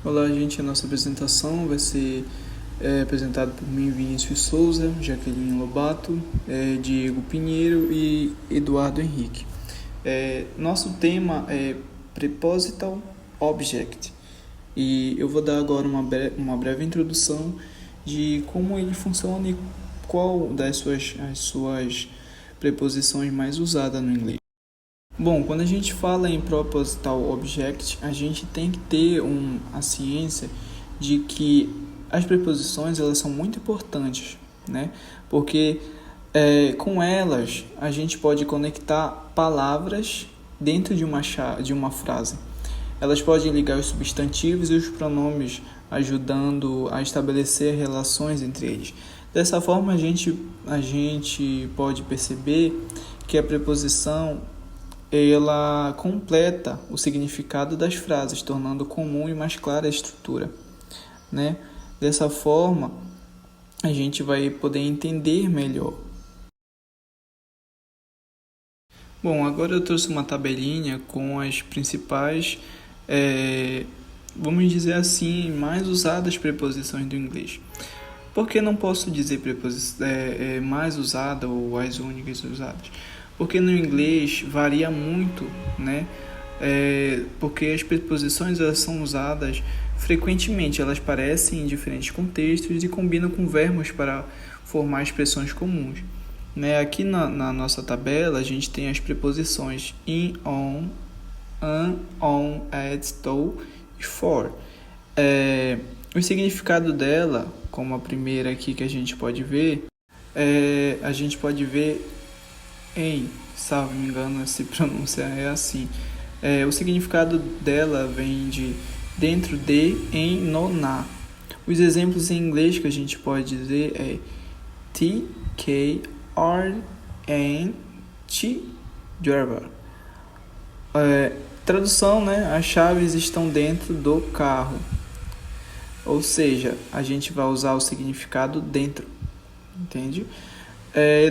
Olá, gente. A nossa apresentação vai ser apresentada por mim, Vinícius Souza, Jaqueline Lobato, Diego Pinheiro e Eduardo Henrique. Nosso tema é Preposital Object e eu vou dar agora uma breve introdução de como ele funciona e qual das suas preposições mais usadas no inglês. Bom, quando a gente fala em Proposital Object, a gente tem que ter a ciência de que as preposições elas são muito importantes, né? Porque com elas a gente pode conectar palavras dentro de uma frase. Elas podem ligar os substantivos e os pronomes, ajudando a estabelecer relações entre eles. Dessa forma, a gente pode perceber que a preposição ela completa o significado das frases, tornando comum e mais clara a estrutura, né? Dessa forma, a gente vai poder entender melhor. Bom, agora eu trouxe uma tabelinha com as principais, vamos dizer assim, mais usadas preposições do inglês. Por que não posso dizer mais usada ou as únicas usadas? Porque no inglês varia muito, né? Porque as preposições elas são usadas frequentemente, elas aparecem em diferentes contextos e combinam com verbos para formar expressões comuns. Né? Aqui na nossa tabela a gente tem as preposições in, on, on, at, to e for. O significado dela, como a primeira aqui que a gente pode ver, a gente pode ver em, salvo me engano, se pronúncia é assim. O significado dela vem de dentro de, em, no, na. Os exemplos em inglês que a gente pode dizer é T, K, R, N, T, driver. Tradução, né? As chaves estão dentro do carro. Ou seja, a gente vai usar o significado dentro, entende?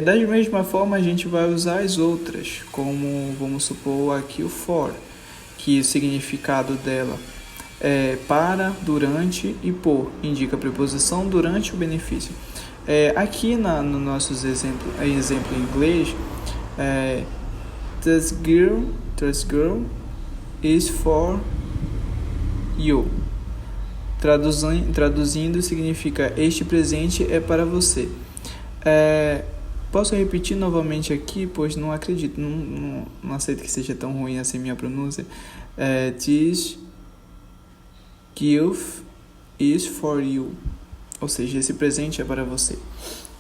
Da mesma forma, a gente vai usar as outras, como vamos supor aqui o for, que o significado dela é para, durante e por, indica a preposição durante o benefício. Aqui no nosso exemplo em inglês, this girl is for you. Traduzindo significa este presente é para você. Posso repetir novamente aqui, pois não acredito, não aceito que seja tão ruim assim minha pronúncia. This gift is for you. Ou seja, esse presente é para você.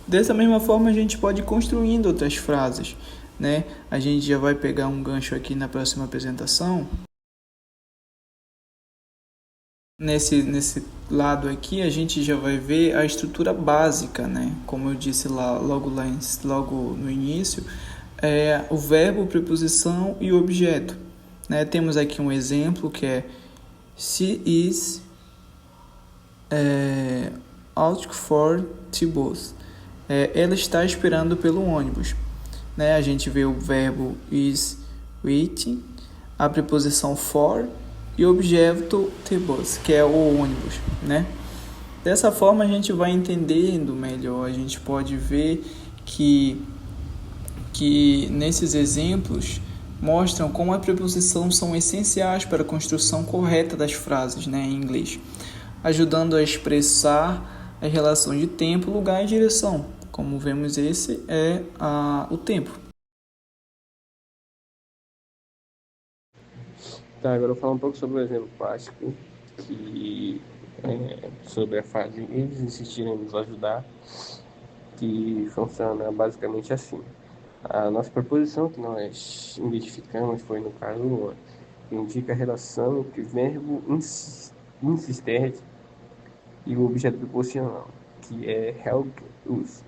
Dessa mesma forma, a gente pode ir construindo outras frases, né? A gente já vai pegar um gancho aqui na próxima apresentação. Nesse lado aqui, a gente já vai ver a estrutura básica, né? Como eu disse logo no início, o verbo, preposição e o objeto. Né? Temos aqui um exemplo que é She is out for the bus. Ela está esperando pelo ônibus. Né? A gente vê o verbo is waiting, a preposição for e o objeto the bus, que é o ônibus, né? Dessa forma a gente vai entendendo melhor, a gente pode ver que nesses exemplos mostram como a preposição são essenciais para a construção correta das frases, né, em inglês, ajudando a expressar as relações de tempo, lugar e direção. Como vemos, esse é o tempo. Tá, agora eu vou falar um pouco sobre o exemplo prático, que sobre a frase eles insistiram em nos ajudar, que funciona basicamente assim. A nossa proposição que nós identificamos foi, no caso, uma, que indica a relação entre o verbo insistente e o objeto proposicional, que é help us.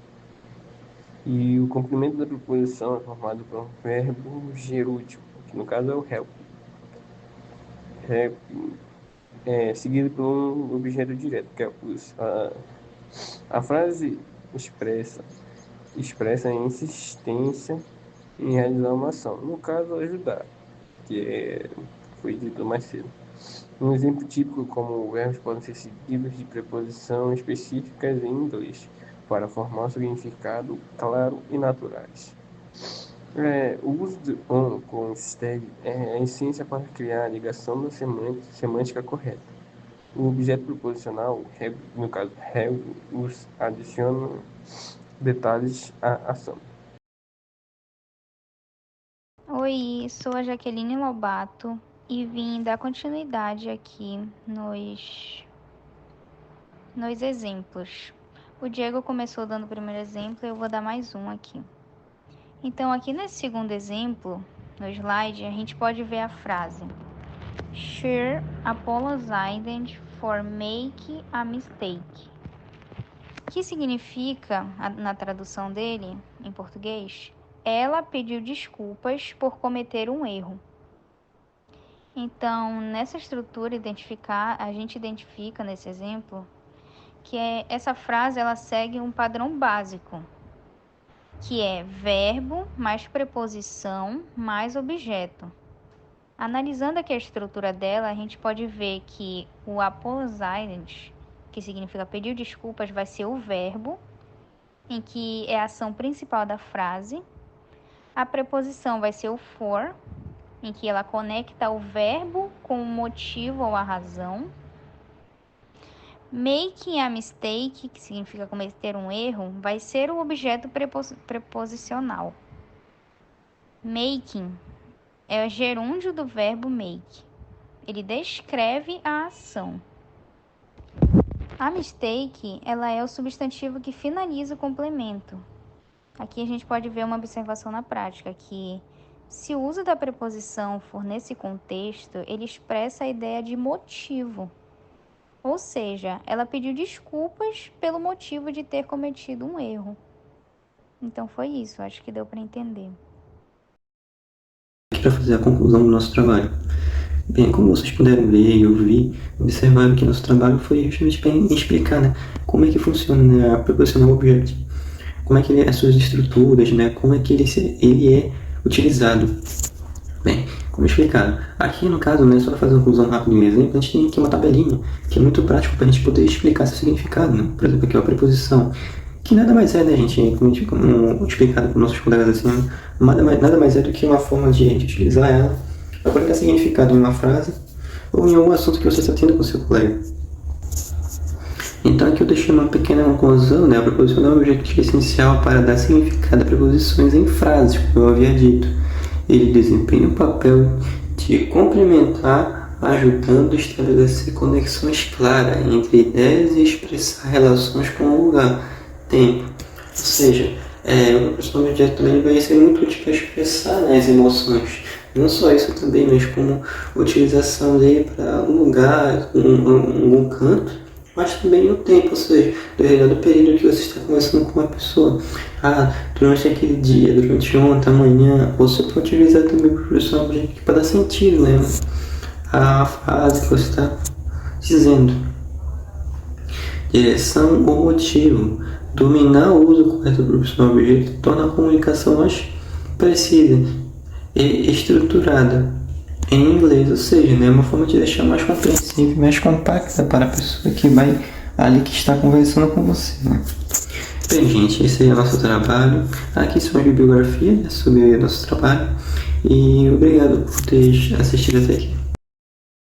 E o complemento da proposição é formado por um verbo gerúndio, que no caso é o help. Seguido por um objeto direto, que é us. A frase expressa a insistência em realizar uma ação. No caso, ajudar, que foi dito mais cedo. Um exemplo típico como verbos podem ser seguidos de preposição específicas em inglês, para formar um significado claro e naturais. O uso de on com stag é a essência para criar a ligação da semântica correta. O objeto proposicional, no caso have, adiciona detalhes à ação. Oi, sou a Jaqueline Lobato e vim dar continuidade aqui nos exemplos. O Diego começou dando o primeiro exemplo, eu vou dar mais um aqui. Então, aqui nesse segundo exemplo, no slide, a gente pode ver a frase She apologized for making a mistake, que significa, na tradução dele, em português, ela pediu desculpas por cometer um erro. Então, nessa estrutura, a gente identifica nesse exemplo que essa frase ela segue um padrão básico, que é verbo mais preposição mais objeto. Analisando aqui a estrutura dela, a gente pode ver que o apologize, que significa pedir desculpas, vai ser o verbo, em que é a ação principal da frase. A preposição vai ser o for, em que ela conecta o verbo com o motivo ou a razão. Making a mistake, que significa cometer um erro, vai ser o objeto preposicional. Making é o gerúndio do verbo make. Ele descreve a ação. A mistake, ela é o substantivo que finaliza o complemento. Aqui a gente pode ver uma observação na prática, que se o uso da preposição for nesse contexto, ele expressa a ideia de motivo. Ou seja, ela pediu desculpas pelo motivo de ter cometido um erro. Então foi isso, acho que deu para entender. Para fazer a conclusão do nosso trabalho. Bem, como vocês puderam ver e ouvir, observaram que nosso trabalho foi justamente para explicar, né, como é que funciona, né, a Propositional Object, como é que as suas estruturas, né, como é que ele é utilizado. Bem, como explicado, aqui no caso, né, só para fazer uma conclusão rápida em um exemplo, a gente tem aqui uma tabelinha, que é muito prático para a gente poder explicar seu significado, né? Por exemplo, aqui é a preposição, que nada mais é, né, gente, como explicado por nossos colegas assim, nada mais é do que uma forma de a gente utilizar ela para poder dar significado em uma frase ou em algum assunto que você está tendo com seu colega. Então aqui eu deixei uma pequena conclusão, né, a preposição é um objetivo essencial para dar significado a preposições em frases, como eu havia dito. Ele desempenha o papel de complementar, ajudando a estabelecer conexões claras entre ideias e expressar relações com o lugar, tempo. Ou seja, o proposição objeto também vai ser muito útil para expressar, né, as emoções. Não só isso também, mas como utilização dele para um lugar, um canto, mas também no tempo, ou seja, do período que você está conversando com uma pessoa. Durante aquele dia, durante ontem, amanhã, você pode utilizar também a proposição objeto para dar sentido, né, a frase que você está dizendo. Direção ou motivo. Dominar o uso correto do proposição objeto torna a comunicação mais precisa e estruturada em inglês, ou seja, né, uma forma de deixar mais compreensível, mais compacta para a pessoa que vai ali que está conversando com você, né? Bem, gente, esse é o nosso trabalho. Aqui são as bibliografias, né, sobre o nosso trabalho. E obrigado por ter assistido até aqui.